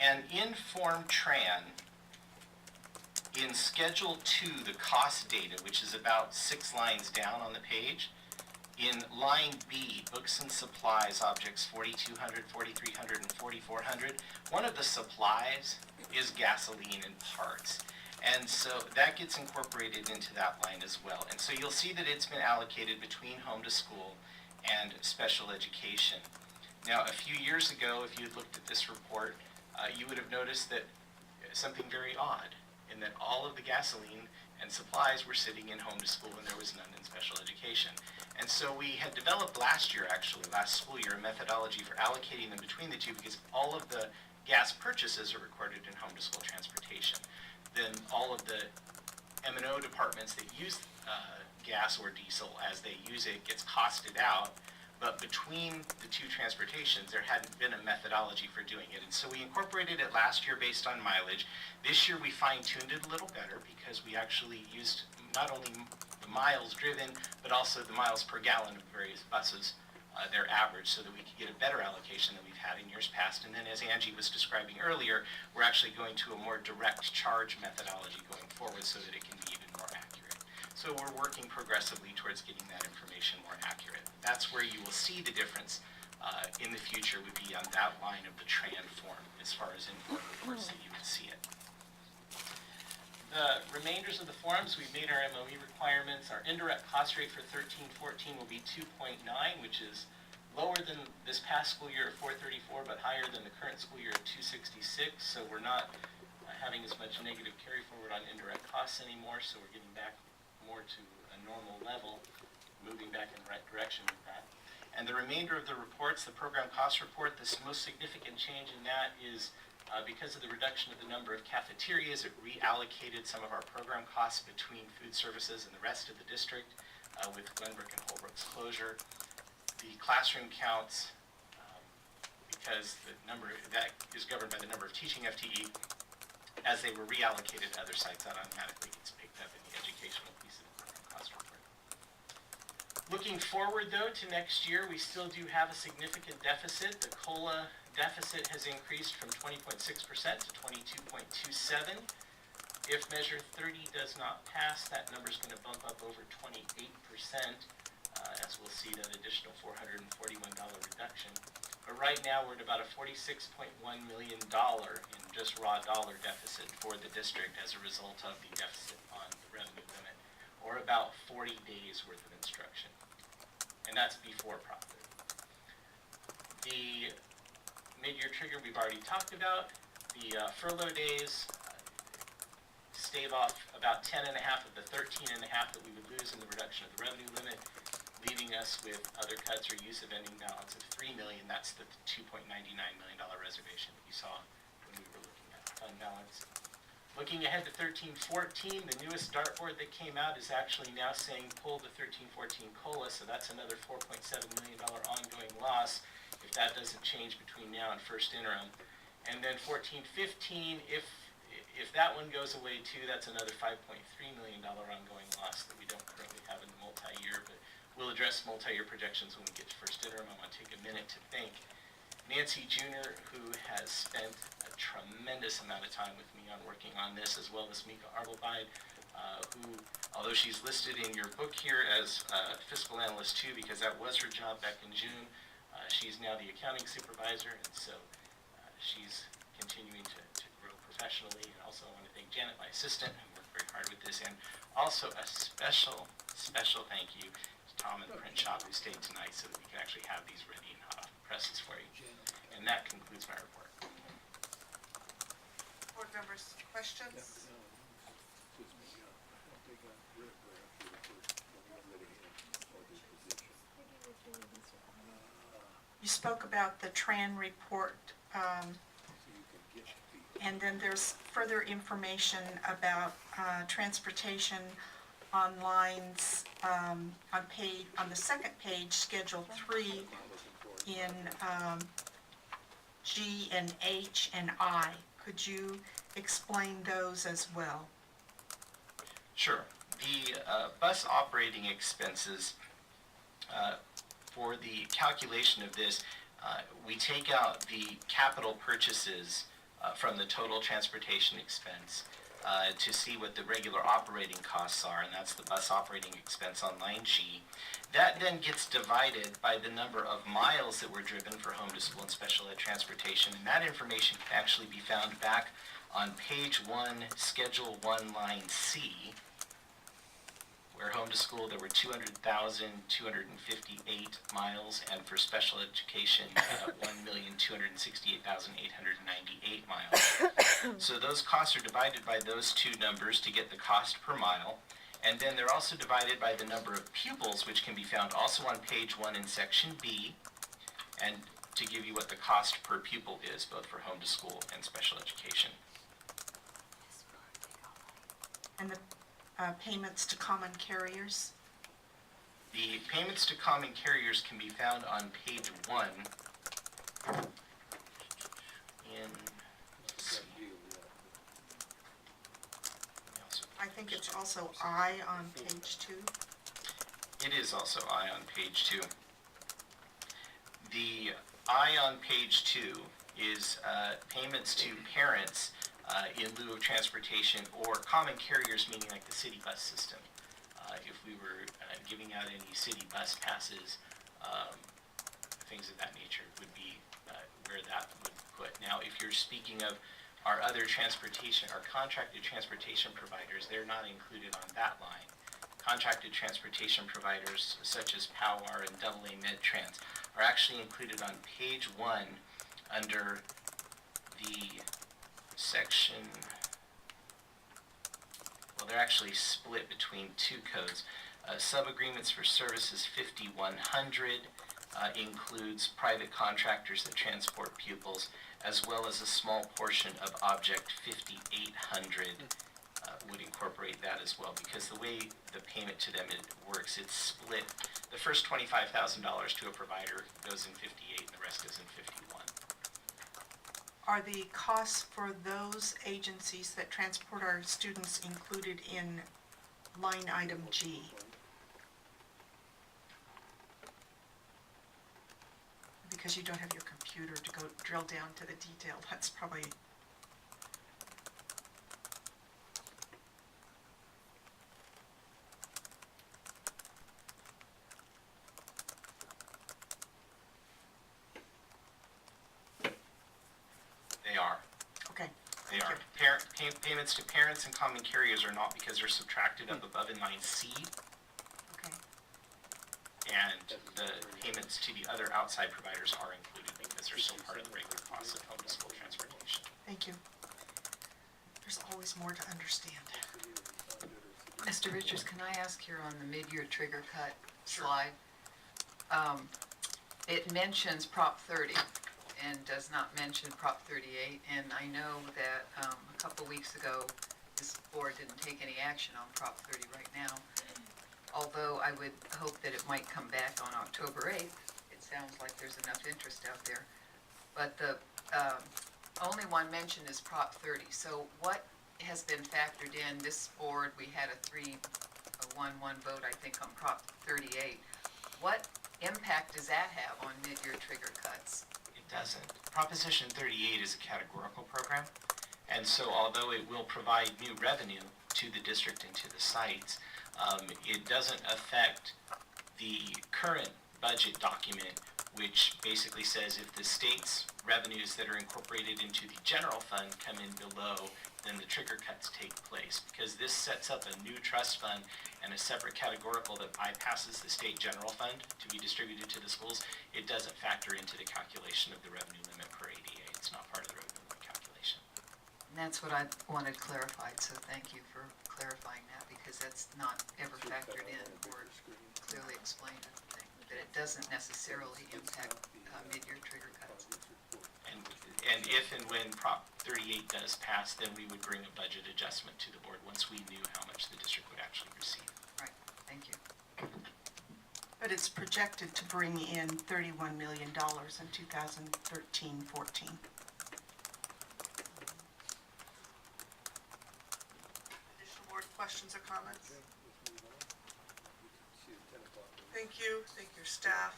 And in Form Tran, in Schedule 2, the cost data, which is about 6 lines down on the page, in line B, books and supplies, objects 4200, 4300, and 4400, one of the supplies is gasoline and parts. And so that gets incorporated into that line as well. And so you'll see that it's been allocated between home to school and special education. Now, a few years ago, if you had looked at this report, you would have noticed that something very odd, in that all of the gasoline and supplies were sitting in home to school and there was none in special education. And so we had developed last school year, a methodology for allocating them between the two, because all of the gas purchases are recorded in home to school transportation. Then all of the M&O departments that use gas or diesel as they use it gets costed out. But between the two transportations, there hadn't been a methodology for doing it. And so we incorporated it last year based on mileage. This year we fine-tuned it a little better because we actually used not only the miles driven, but also the miles per gallon of the various buses, their average, so that we could get a better allocation than we've had in years past. And then as Angie was describing earlier, we're actually going to a more direct charge methodology going forward so that it can be even more accurate. So we're working progressively towards getting that information more accurate. That's where you will see the difference in the future, would be on that line of the Tran form as far as in reports that you can see it. The remainders of the forms, we've made our MOE requirements. Our indirect cost rate for 13-14 will be 2.9, which is lower than this past school year of 434, but higher than the current school year of 266. So we're not having as much negative carry forward on indirect costs anymore, so we're getting back more to a normal level, moving back in the right direction with that. And the remainder of the reports, the program cost report, the most significant change in that is because of the reduction of the number of cafeterias, it reallocated some of our program costs between food services and the rest of the district with Glenbrook and Holbrook's closure. The classroom counts, because the number that is governed by the number of teaching FTE, as they were reallocated to other sites, that automatically gets picked up in the educational piece of the program cost report. Looking forward, though, to next year, we still do have a significant deficit. The COLA deficit has increased from 20.6% to 22.27. If Measure 30 does not pass, that number is going to bump up over 28%, as we'll see that additional $441 reduction. But right now, we're at about a $46.1 million in just raw dollar deficit for the district as a result of the deficit on the revenue limit, or about 40 days worth of instruction. And that's before profit. The mid-year trigger we've already talked about. The furlough days stave off about 10.5 of the 13.5 that we would lose in the reduction of the revenue limit, leaving us with other cuts or use of ending balance of $3 million. That's the $2.99 million reservation that you saw when we were looking at fund balance. Looking ahead to 13-14, the newest dartboard that came out is actually now saying pull the 13-14 COLA, so that's another $4.7 million ongoing loss if that doesn't change between now and first interim. And then 14-15, if that one goes away too, that's another $5.3 million ongoing loss that we don't currently have in the multi-year, but we'll address multi-year projections when we get to first interim. I want to take a minute to thank Nancy Jr., who has spent a tremendous amount of time with me on working on this, as well as Mika Arbelbeid, who, although she's listed in your book here as fiscal analyst too, because that was her job back in June, she's now the accounting supervisor, and so she's continuing to grow professionally. And also I want to thank Janet, my assistant, who worked very hard with this, and also a special thank you to Tom and the print shop who stayed tonight so that we can actually have these ready and hot off the presses for you. And that concludes my report. Board members, questions? You spoke about the Tran report, and then there's further information about transportation on lines on the second page, Schedule 3, in G and H and I. Could you explain those as well? Sure. The bus operating expenses, for the calculation of this, we take out the capital purchases from the total transportation expense to see what the regular operating costs are, and that's the bus operating expense on line G. That then gets divided by the number of miles that were driven for home to school and special ed transportation, and that information can actually be found back on page 1, Schedule 1, line C, where home to school there were 200,258 miles, and for special education 1,268,898 miles. So those costs are divided by those two numbers to get the cost per mile, and then they're also divided by the number of pupils, which can be found also on page 1 in section B, and to give you what the cost per pupil is, both for home to school and special education. And the payments to common carriers? The payments to common carriers can be found on page 1 in, I think it's also I on page 2. it is also I on page 2. The I on page 2 is payments to parents in lieu of transportation, or common carriers, meaning like the city bus system. If we were giving out any city bus passes, things of that nature would be where that would put. Now, if you're speaking of our other transportation, our contracted transportation providers, they're not included on that line. Contracted transportation providers such as POWR and AA MedTrans are actually included on page 1 under the section, well, they're actually split between two codes. Sub-agreements for services 5100 includes private contractors that transport pupils, as well as a small portion of object 5800 would incorporate that as well, because the way the payment to them works, it's split. The first $25,000 to a provider goes in 58 and the rest goes in 51. Are the costs for those agencies that transport our students included in line item G? Because you don't have your computer to go drill down to the detail, that's probably... They are. Okay. They Thank are. Payments to parents and common carriers are not, because they're subtracted up above in line C, Okay. and the payments to the other outside providers are included because they're still part of the regular cost of home to school transportation. Thank you. There's always more to understand. Mr. Richards, can I ask here on the mid-year trigger cut Sure. slide? It mentions Prop 30 and does not mention Prop 38, and I know that a couple weeks ago, this board didn't take any action on Prop 30 right now, although I would hope that it might come back on October 8th. It sounds like there's enough interest out there. But the only one mentioned is Prop 30. So what has been factored in? This board, we had a 1-1 vote, I think, on Prop 38. What impact does that have on mid-year trigger cuts? It doesn't. Proposition 38 is a categorical program, and so although it will provide new revenue to the district and to the sites, it doesn't affect the current budget document, which basically says if the state's revenues that are incorporated into the general fund come in below, then the trigger cuts take place. Because this sets up a new trust fund and a separate categorical that bypasses the state general fund to be distributed to the schools, it doesn't factor into the calculation of the revenue limit per ADA. It's not part of the revenue limit calculation. And that's what I wanted clarified, so thank you for clarifying that, because that's not ever factored in or clearly explained, I don't think, that it doesn't necessarily impact mid-year trigger cuts. And if and when Prop 38 does pass, then we would bring a budget adjustment to the board once we knew how much the district would actually receive. Right, thank you. But it's projected to bring in $31 million in 2013-14. Additional board questions or comments? Thank you, thank your staff.